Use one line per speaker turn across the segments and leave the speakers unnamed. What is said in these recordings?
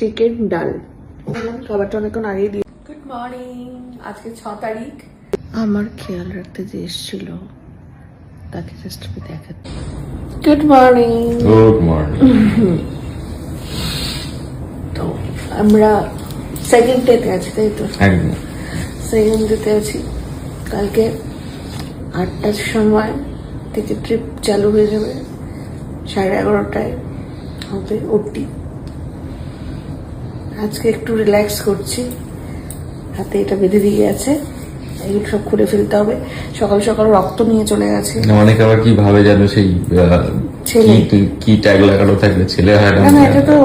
Chicken ডাল। খাবারটা অনেকক্ষণ আগেই দিয়ে। গুড মর্নিং, আজকে 6 তারিখ। আমার খেয়াল রাখতে যে এসেছিল তাকে জাস্ট আমি দেখাচ্ছি। Good morning.
Good morning.
তো আমরা সেকেন্ড ডেতে আছি, তাই তো?
একদম
সেকেন্ড ডেতে আছি। কালকে 8টার সময় থেকে ট্রিপ চালু হয়ে যাবে, 11:30টায় হবে ওটি। আজকে একটু রিল্যাক্স করছি, হাতে এটা বেঁধে দিয়ে আছে, এগুলো সব খুলে ফেলতে হবে। সকাল সকাল রক্ত নিয়ে চলে গেছে।
অনেক আবার কি ভাবে জানো সেই
ছেলে
কি ট্যাগ লাগানো থাকলে ছেলে হয়
না। না, এটা তো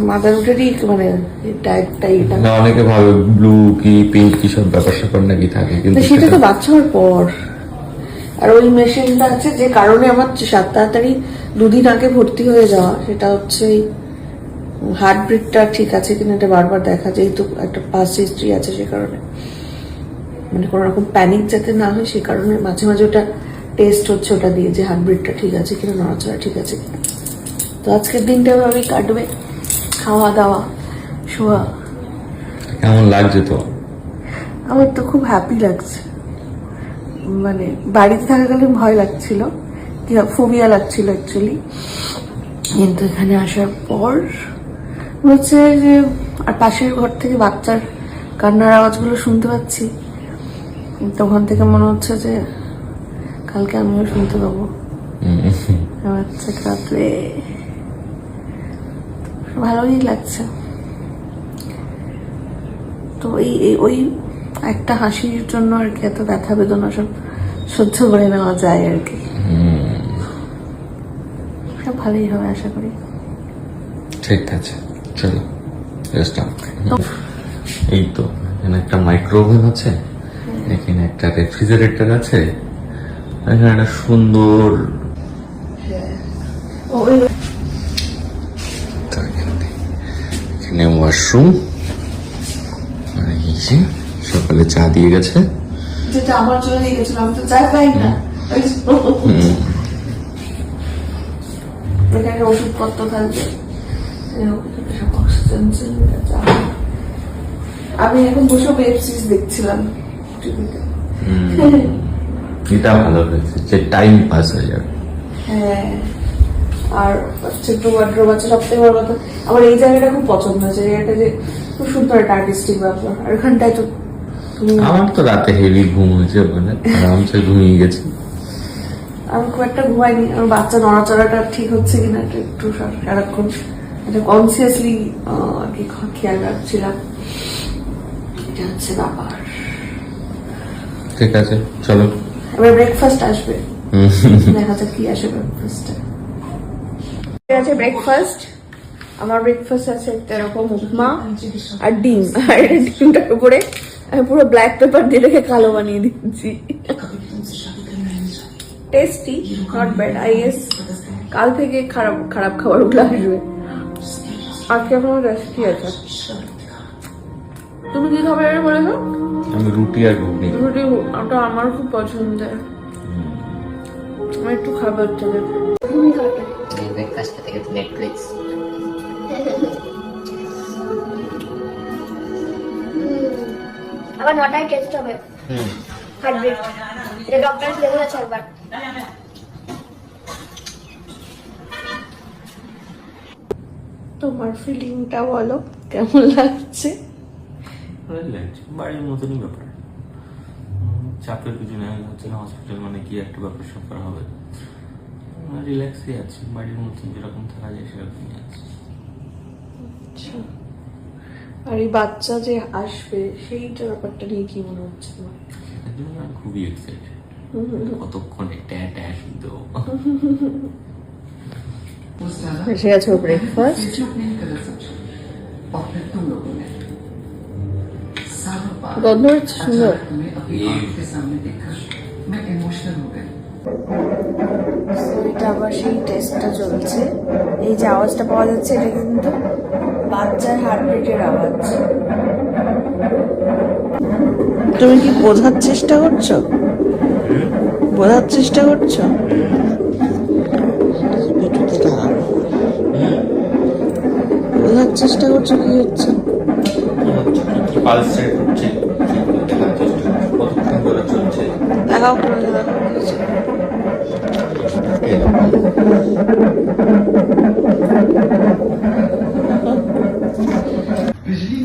মাদারহুডেরই মানে ট্যাগটাই।
না, অনেকে ভাবে ব্লু কি পিঙ্ক কি সব ব্যাপার স্যাপার নাকি থাকে, কিন্তু
সেটা তো বাচ্চা হওয়ার পর। আর ওই মেশিনটা আছে যে কারণে আমার 7 তাড়াতাড়ি 2 দিন আগে ভর্তি হয়ে যাওয়া, সেটা হচ্ছে হার্ট ব্রিটটা ঠিক আছে কিনা এটা বারবার দেখা, যেহেতু একটা পাস্ট হিস্ট্রি আছে, সে কারণে মানে কোনো রকম প্যানিক যাতে না হয় সে কারণে মাঝে মাঝে ওটা টেস্ট হচ্ছে, ওটা দিয়ে যে হার্ট ব্রিটটা ঠিক আছে কিনা, নড়াচড়া ঠিক আছে কিনা। তো আজকের দিনটা ভাবেই কাটবে, খাওয়া দাওয়া শোয়া।
কেমন লাগছে তো?
আমার তো খুব হ্যাপি লাগছে। মানে বাড়িতে থাকাকালীন ভয় লাগছিল, কি ফোবিয়া লাগছিল অ্যাকচুয়ালি, কিন্তু এখানে আসার পর হচ্ছে যে, আর পাশের ঘর থেকে বাচ্চার কান্নার আওয়াজগুলো শুনতে পাচ্ছি, তখন থেকে মনে হচ্ছে যে কালকে আমিও শুনতে পাবো বাচ্চা কাঁদবে। ভালোই লাগছে। তো ওই একটা হাসির জন্য আর কি এত ব্যথা বেদনা সব সহ্য করে নেওয়া যায় আর কি। সব ভালোই হবে আশা করি।
ঠিক আছে, চলো রেস্ট নাও। এই তো এখানে একটা মাইক্রোওভেন আছে, এখানে একটা রেফ্রিজারেটর আছে, এখানে একটা সুন্দর এখানে ওয়াশরুম, আর এই যে সকালে চা দিয়ে গেছে,
যেটা আমার জন্য দিয়ে গেছিল, আমি তো চা খাই না। এখানে ওষুধপত্র থাকবে, আমি এখন বসে ওয়েব সিরিজ দেখছিলাম টিভিতে।
এটা ভালো হয়েছে যে টাইম পাস হয়ে যাবে।
হ্যাঁ, আর ছোট্ট ওয়ার্ড্রোব আছে। সবথেকে বড় কথা, আমার এই জায়গাটা খুব পছন্দ হয়েছে, জায়গাটা যে খুব সুন্দর একটা আর্টিস্টিক ব্যাপার। আর এখানটায় তো
আমার তো রাতে হেভি ঘুম হয়েছে, ওখানে আরামসে ঘুমিয়ে গেছি।
আমি খুব একটা ঘুমাইনি, আমার বাচ্চা নড়াচড়াটা ঠিক হচ্ছে কিনা একটু সারাক্ষণ এটা কনসিয়াসলি আর কি খেয়াল রাখছিলাম। এটা হচ্ছে ব্যাপার।
ঠিক আছে, চলো
এবার ব্রেকফাস্ট আসবে, দেখা যাক কি আসে ব্রেকফাস্টে। আছে ব্রেকফাস্ট, আমার ব্রেকফাস্ট আছে একটা এরকম উপমা আর ডিম, আর এটা ডিমটার উপরে আমি পুরো ব্ল্যাক পেপার দিয়ে রেখে কালো বানিয়ে দিচ্ছি। Tasty, not bad. I guess কাল থেকে খারাপ খারাপ খাবারগুলো আসবে। আজকে আপনার রেসিপি আছে। তুমি কি খাবে বলে তো?
আমি রুটি আর ঘুগনি।
রুটি, ওটা আমার খুব পছন্দের। আমি একটু খাবার চলে। তুমি খাবে
ব্রেকফাস্ট থেকে নেটফ্লিক্স।
আবার 9টায় টেস্ট হবে। হার্টবিট, এটা ডক্টর লেভেল আছে একবার।
তোমার ফিলিংটা বলো, কেমন লাগছে?
বাড়ির মতনই ব্যাপার, চাপের কিছু নেই, হচ্ছে না হসপিটাল মানে কি একটা ব্যাপার স্যাপার হবে, রিল্যাক্সই আছি, বাড়ির মতন যেরকম থাকা যায় সেরকমই আছে।
আর এই বাচ্চা যে আসবে সেইটা ব্যাপারটা নিয়ে কি মনে হচ্ছে তোমার?
সেটার জন্য আমি খুবই এক্সাইটেড, কতক্ষণে ট্যা ট্যা শুনতে
এসে গেছে ব্রেকফাস্ট। গন্ধ হচ্ছে সুন্দর। এটা আবার সেই টেস্টটা চলছে, এই যে আওয়াজটা পাওয়া যাচ্ছে এটা কিন্তু বাচ্চার হার্টবিটের আওয়াজ। তুমি কি বোঝার চেষ্টা করছো? বোঝার চেষ্টা করছো? বোঝার চেষ্টা করছো কি হচ্ছে।
পালস রেট হচ্ছে দেখার চেষ্টা করছি, কতক্ষণ ধরে চলছে।
দেখাও করে দেখাও।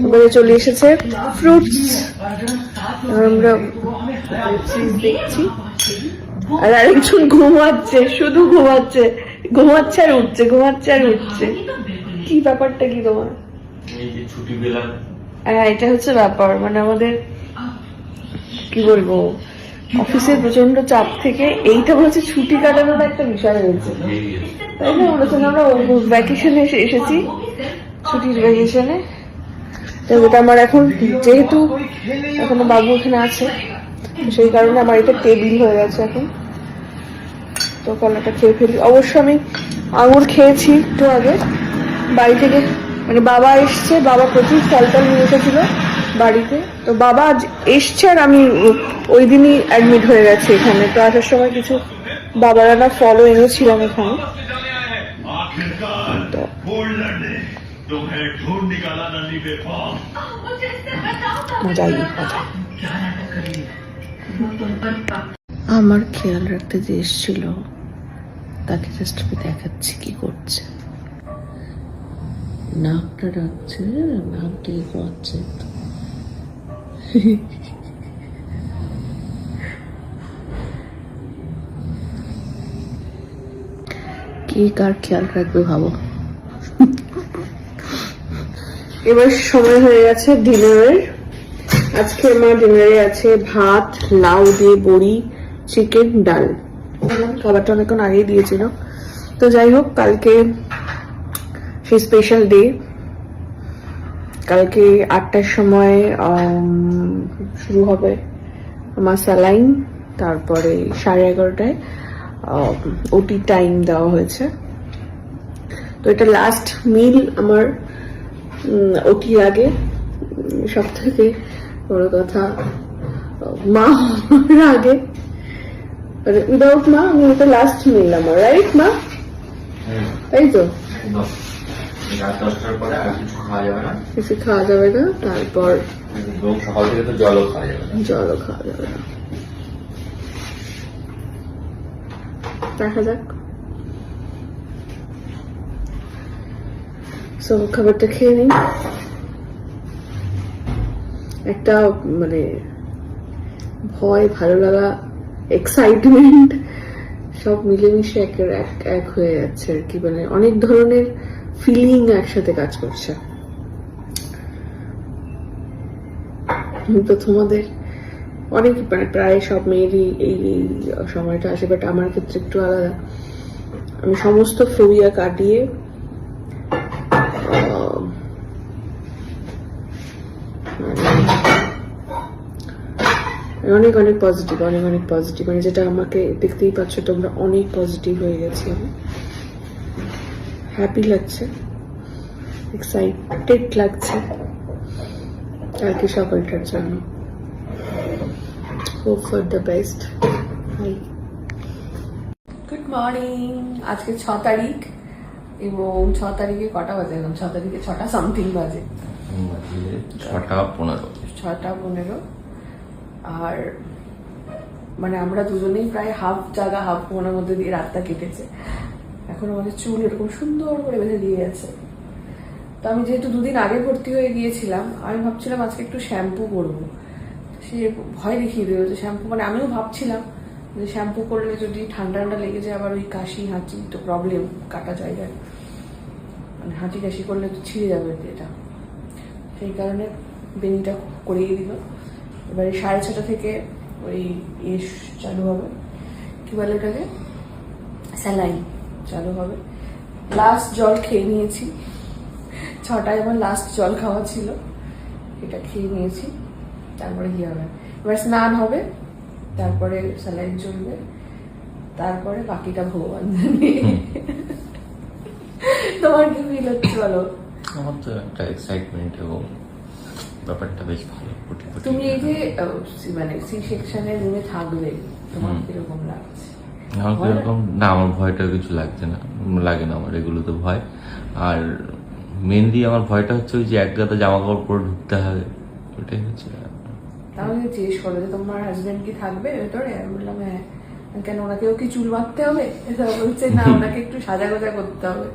এবারে চলে এসেছে ফ্রুটস, আমরা দেখছি। আর আরেকজন ঘুমাচ্ছে, শুধু ঘুমাচ্ছে, ঘুমাচ্ছে আর উঠছে, ঘুমাচ্ছে আর উঠছে। কি ব্যাপারটা কি তোমার?
এই যে ছুটি পেলাম,
হ্যাঁ এটা হচ্ছে ব্যাপার, মানে আমাদের কি বলবো, অফিসের প্রচন্ড চাপ থেকে এইটা হচ্ছে ছুটি কাটানোর একটা বিষয় হয়েছে, তাই না? বলেছেন আমরা ভ্যাকেশনে এসেছি, ছুটির ভ্যাকেশনে। তো এটা আমার এখন, যেহেতু এখনো বাবু এখানে আছে, সেই কারণে আমার এটা টেবিল হয়ে গেছে এখন। তো কলাটা খেয়ে ফেলি। অবশ্য আমি আঙুর খেয়েছি একটু আগে, বাড়ি থেকে, মানে বাবা এসছে, বাবা প্রচুর ফল টল নিয়ে এসেছিল বাড়িতে। তো বাবা আজ এসছে আর আমি ওই দিনই অ্যাডমিট হয়ে গেছি এখানে। তো আসার সময় কিছু বাবার আনা ফলও এনেছিলাম এখানে। তো মজাই মজা। আমার খেয়াল রাখতে যে এসেছিল তাকে জাস্ট আমি দেখাচ্ছি কি করছে। নাকটা ডাকছে, নাক দিয়ে করছে। কে কার খেয়াল রাখবে ভাবো। এবার সময় হয়ে গেছে ডিনারের। আজকে আমার ডিনারে আছে ভাত, লাউ দিয়ে বড়ি, চিকেন, ডাল। খাবারটা অনেকক্ষণ আগেই দিয়েছিল। তো যাই হোক, কালকে সেই স্পেশাল ডে। কালকে 8টার সময় শুরু হবে আমার স্যালাইন, তারপরে 11:30টায় ওটি টাইম দেওয়া হয়েছে। তো এটা লাস্ট মিল আমার ওটির আগে। সব থেকে বড় কথা, মা হওয়ার আগে, মানে উইদাউট মা আমি, এটা লাস্ট মিল আমার, রাইট মা? তাই তো,
রাত 10টার পরে আর কিছু খাওয়া যাবে না,
কিছু খাওয়া যাবে না। তারপর
সকাল থেকে তো জলও খাওয়া যাবে না,
জলও খাওয়া যাবে না। দেখা যাক। সব খাবারটা খেয়ে নিই। একটা মানে ভয়, ভালো লাগা, এক্সাইটমেন্ট সব মিলেমিশে এক হয়ে যাচ্ছে আর কি। মানে অনেক ধরনের ফিলিং একসাথে কাজ করছে। তো তোমাদের অনেক, মানে প্রায় সব মেয়েরই এই সময়টা আসে, বাট আমার ক্ষেত্রে একটু আলাদা। আমি সমস্ত ফোবিয়া কাটিয়ে অনেক অনেক পজিটিভ, অনেক অনেক পজিটিভ, মানে যেটা আমাকে দেখতেই পাচ্ছ তোমরা, অনেক পজিটিভ হয়ে গেছি আমি। হ্যাপি লাগছে, এক্সাইটেড লাগছে কালকে সকালটার জন্য। Hope for the best. Good morning. আজকে 6 তারিখ, এবং 6 তারিখে কটা বাজে? 6 তারিখে 6টা সামথিং বাজে, 6:15। আর মানে আমরা দুজনেই প্রায় হাফ জাগা হাফ ঘুমানোর মধ্যে দিয়ে রাতটা কেটেছে। এখন আমাদের চুল এরকম সুন্দর করে বেঁধে দিয়ে গেছে। তো আমি যেহেতু 2 দিন আগে ভর্তি হয়ে গিয়েছিলাম, আমি ভাবছিলাম আজকে একটু শ্যাম্পু করবো। সে ভয় দেখিয়ে দিল যে শ্যাম্পু, মানে আমিও ভাবছিলাম যে শ্যাম্পু করলে যদি ঠান্ডা ঠান্ডা লেগে যায়, আবার ওই কাশি হাঁচি তো প্রবলেম, কাটা জায়গায় মানে হাঁচি কাশি করলে তো ছিঁড়ে যাবে এটা। সেই কারণে বেনিটা করিয়ে দিল। এবারে 6:30 থেকে ওই চালু হবে, কি বলে ওটাকে, স্যালাইন চালু হবে। লাস্ট জল খেয়ে নিয়েছি, 6টায় আমার লাস্ট জল খাওয়া ছিল, এটা খেয়ে নিয়েছি। তারপরে কি হবে, এবার স্নান হবে, তারপরে স্যালাইন চলবে, তারপরে বাকিটা ভগবান জানে। তোমার কি ফিল হচ্ছে বলো?
আমার তো একটা এক্সাইটমেন্ট এবং ব্যাপারটা বেশ ভালো।
তুমি এই যে মানে সি সেকশনের রুমে থাকবে, তোমার কিরকম লাগছে?
আমার কিরকম না, আমার ভয়টা কিছু লাগছে না, লাগে না আমার এগুলো তো ভয়। আর মেনলি আমার ভয়টা হচ্ছে ওই যে এক গাদা জামা কাপড় পরে ঢুকতে হবে, ওটাই হচ্ছে।
তাহলে জিজ্ঞেস করো যে তোমার হাজবেন্ড কি থাকবে ভেতরে? আমি বললাম হ্যাঁ। কেন ওনাকেও কি চুল বাঁধতে হবে? এটা বলছে না, ওনাকে একটু সাজাগোজা করতে হবে।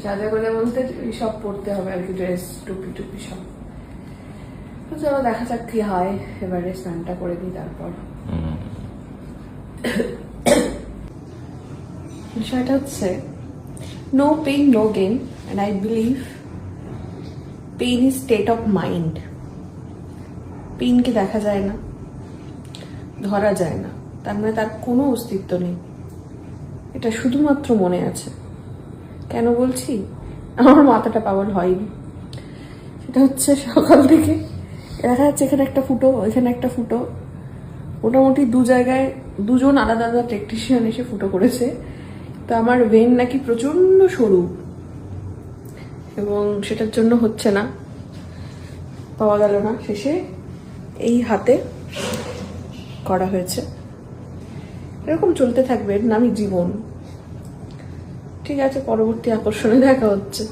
সাজাগোজা বলতে সব পড়তে হবে আর কি, ড্রেস টুপি টুপি সব। তো চলো দেখা যাক কি হয়, এবারে স্নানটা করে দিই তারপর। বিষয়টা হচ্ছে no pain no gain, and I believe pain is state of mind. পেইনকে দেখা যায় না, ধরা যায় না, তার মানে তার কোনো অস্তিত্ব নেই। এটা শুধুমাত্র মনে আছে। কেন বলছি? আমার মাথাটা পাগল হয়নি। সেটা হচ্ছে সকাল থেকে দেখা যাচ্ছে এখানে একটা ফুটো, এখানে একটা ফুটো, মোটামুটি দু জায়গায় দুজন আলাদা আলাদা টেকনিশিয়ান এসে ফুটো করেছে। তো আমার ভেন নাকি প্রচন্ড সরু এবং সেটার জন্য হচ্ছে না, পাওয়া গেল না। শেষে এই হাতে করা হয়েছে। এরকম চলতে থাকবে, এর নামই জীবন। ঠিক আছে, পরবর্তী আকর্ষণে দেখা হচ্ছে।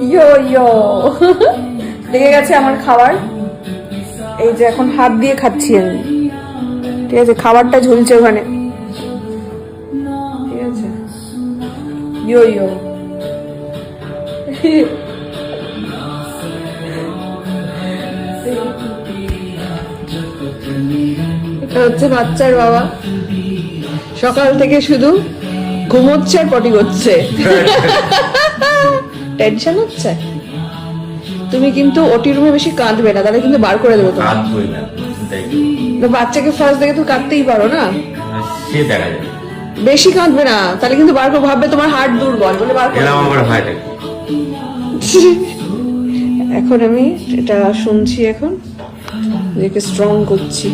ইয়ো ইয়ো লেগে গেছে আমার খাবার। এই যে এখন হাত দিয়ে খাচ্ছি আমি, ঠিক আছে? খাবারটা ঝুলছে ওখানে, ঠিক আছে? ইয়ো ইয়ো এটা হচ্ছে বাচ্চার বাবা, সকাল থেকে শুধু ঘুমোচ্ছে আর পটি করছে। টেনশন হচ্ছে? তুমি কিন্তু ওটি রুমে বেশি কাঁদবে না, তাহলে কিন্তু বার করে দেবো তোমার।
কাঁদবই না,
তো বাচ্চাকে ফার্স্ট দেখে তুমি কাঁদতেই পারো না,
সে দেখা যাবে।
বেশি কাঁদবে না, তাহলে কিন্তু বার করে ভাববে তোমার হার্ট দুর্বল বলে বার করে
এরকম
দেবো।
আমার হয় নাকি?
এখন আমি এটা শুনছি, এখন নিজেকে স্ট্রং করছি।